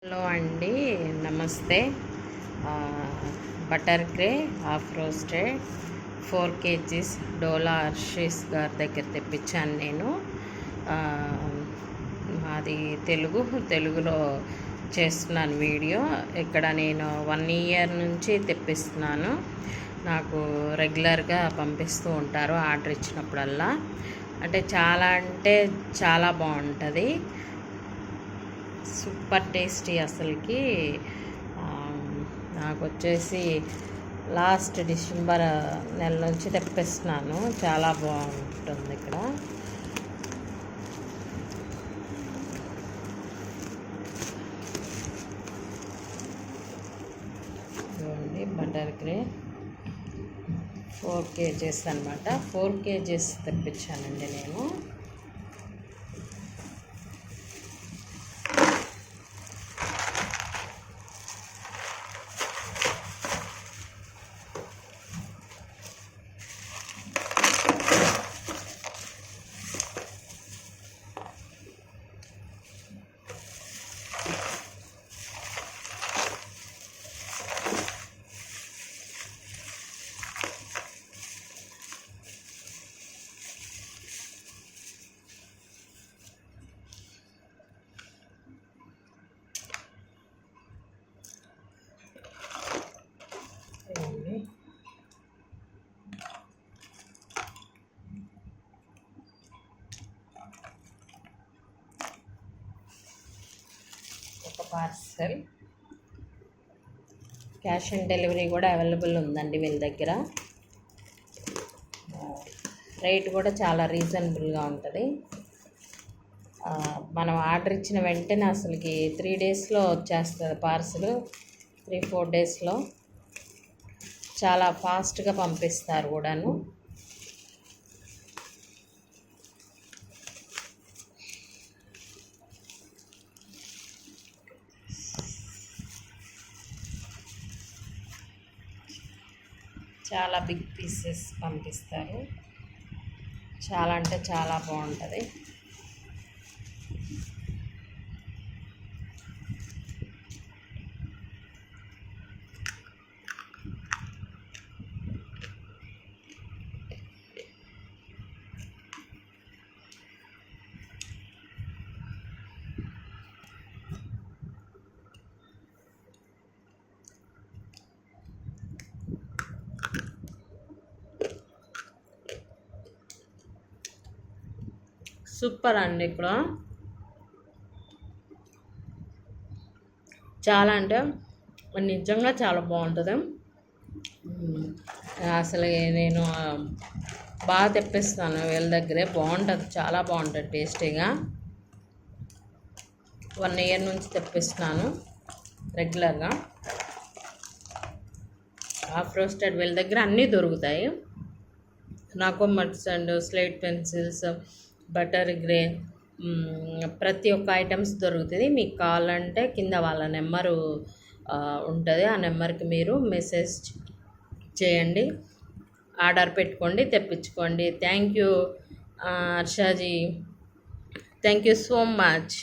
Hello అండి, నమస్తే. Butter క్రే half roasted 4 kgs డోలా Hershey's గారి దగ్గర తెప్పించాను నేను. మాది తెలుగులో చేస్తున్నాను వీడియో. ఇక్కడ నేను 1 year నుంచి తెప్పిస్తున్నాను. నాకు రెగ్యులర్గా పంపిస్తూ ఉంటారు ఆర్డర్ ఇచ్చినప్పుడల్లా. అంటే చాలా బాగుంటుంది. సూపర్ టేస్టీ అసలుకి. నాకు వచ్చేసి లాస్ట్ డిసెంబర్ నెల నుంచి తెప్పిస్తున్నాను. చాలా బాగుంటుంది ఇక్కడ. చూడండి, బటర్ క్రే 4 kgs అనమాట. 4 kgs తెప్పించానండి నేను. ఒక పార్సల్. క్యాష్ ఆన్ డెలివరీ కూడా అవైలబుల్ ఉందండి వీళ్ళ దగ్గర. రేట్ కూడా చాలా రీజనబుల్గా ఉంటుంది. మనం ఆర్డర్ ఇచ్చిన వెంటనే అసలుకి 3 daysలో వచ్చేస్తుంది పార్సల్. 3-4 daysలో చాలా ఫాస్ట్గా పంపిస్తారు కూడాను. చాలా బిగ్ పీసెస్ పంపిస్తారు. చాలా బాగుంటుంది. సూపర్ అండి. ఇక్కడ నిజంగా చాలా బాగుంటుంది. అసలు నేను బాగా తెప్పిస్తాను వీళ్ళ దగ్గరే. బాగుంటుంది, చాలా బాగుంటుంది టేస్టీగా. 1 year నుంచి తెప్పిస్తున్నాను రెగ్యులర్గా. హాఫ్ రోస్టెడ్ వీళ్ళ దగ్గర అన్నీ దొరుకుతాయి. నాకు mats and slate pencils, butter grey, ప్రతి ఒక్క ఐటమ్స్ దొరుకుతుంది. మీకు కావాలంటే కింద వాళ్ళ నెంబరు ఉంటుంది. ఆ నెంబర్కి మీరు మెసేజ్ చేయండి, ఆర్డర్ పెట్టుకోండి, తెప్పించుకోండి. Thank you Harshaji, thank you so much.